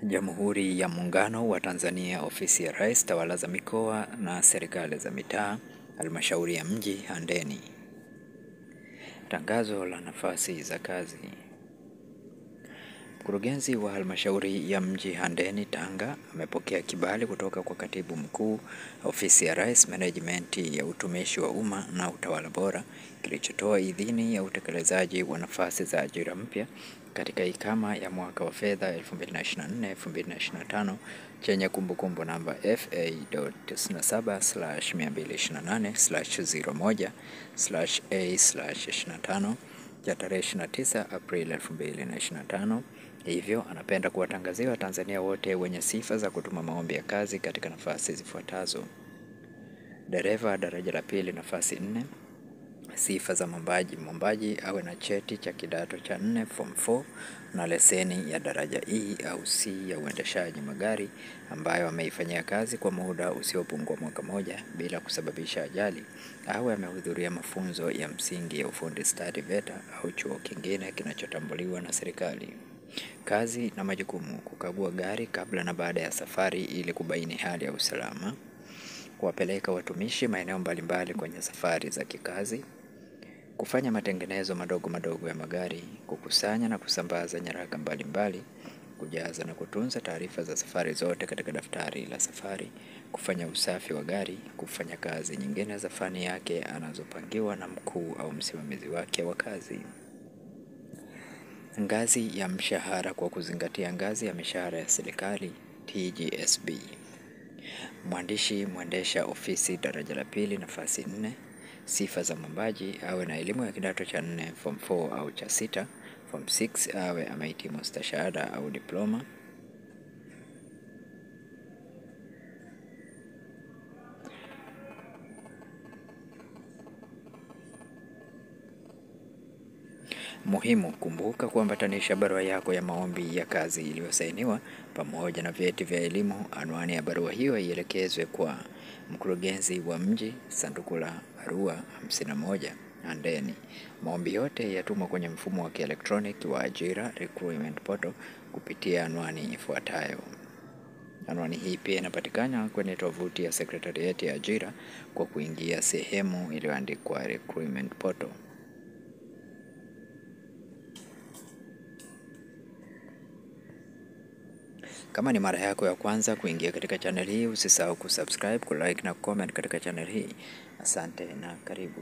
Jamhuri ya Muungano wa Tanzania, Ofisi ya Rais, Tawala za Mikoa na Serikali za Mitaa, Halmashauri ya Mji Handeni. Tangazo la nafasi za kazi. Mkurugenzi wa Halmashauri ya Mji Handeni Tanga amepokea kibali kutoka kwa Katibu Mkuu, Ofisi ya Rais, Management ya Utumishi wa Umma na Utawala Bora, kilichotoa idhini ya utekelezaji wa nafasi za ajira mpya katika ikama ya mwaka wa fedha 2024-2025 chenye kumbukumbu namba FA.97/228/01/A/25 ya tarehe 29 Aprili 2025. Hivyo anapenda kuwatangazia Watanzania wote wenye sifa za kutuma maombi ya kazi katika nafasi zifuatazo: dereva daraja la pili, nafasi 4. Sifa za mwombaji: mwombaji awe na cheti cha kidato cha 4 form 4 na leseni ya daraja E au C ya uendeshaji magari ambayo ameifanyia kazi kwa muda usiopungua mwaka mmoja bila kusababisha ajali, awe amehudhuria mafunzo ya msingi ya ufundi stadi VETA au chuo kingine kinachotambuliwa na serikali. Kazi na majukumu: kukagua gari kabla na baada ya safari ili kubaini hali ya usalama, kuwapeleka watumishi maeneo mbalimbali kwenye safari za kikazi, kufanya matengenezo madogo ya magari, kukusanya na kusambaza nyaraka mbalimbali, kujaza na kutunza taarifa za safari zote katika daftari la safari, kufanya usafi wa gari, kufanya kazi nyingine za fani yake anazopangiwa na mkuu au msimamizi wake wa kazi. Ngazi ya mshahara kwa kuzingatia ngazi ya mishahara ya serikali TGSB. Mwandishi mwendesha ofisi daraja la pili, nafasi 4. Sifa za mwombaji: awe na elimu ya kidato cha 4 form 4 au cha 6. Form 6 awe amehitimu stashahada au diploma. Muhimu: kumbuka kuambatanisha barua yako ya maombi ya kazi iliyosainiwa pamoja na vyeti vya elimu. Anwani ya barua hiyo ielekezwe kwa Mkurugenzi wa Mji, sanduku la barua 51, Handeni. Maombi yote yatumwa kwenye mfumo wa kielektroniki wa ajira recruitment portal kupitia anwani ifuatayo. Anwani hii pia inapatikana kwenye tovuti ya Sekretarieti ya Ajira kwa kuingia sehemu iliyoandikwa recruitment portal. Kama ni mara yako ya kwanza kuingia katika channel hii, usisahau kusubscribe, kulike na comment katika channel hii. Asante na karibu.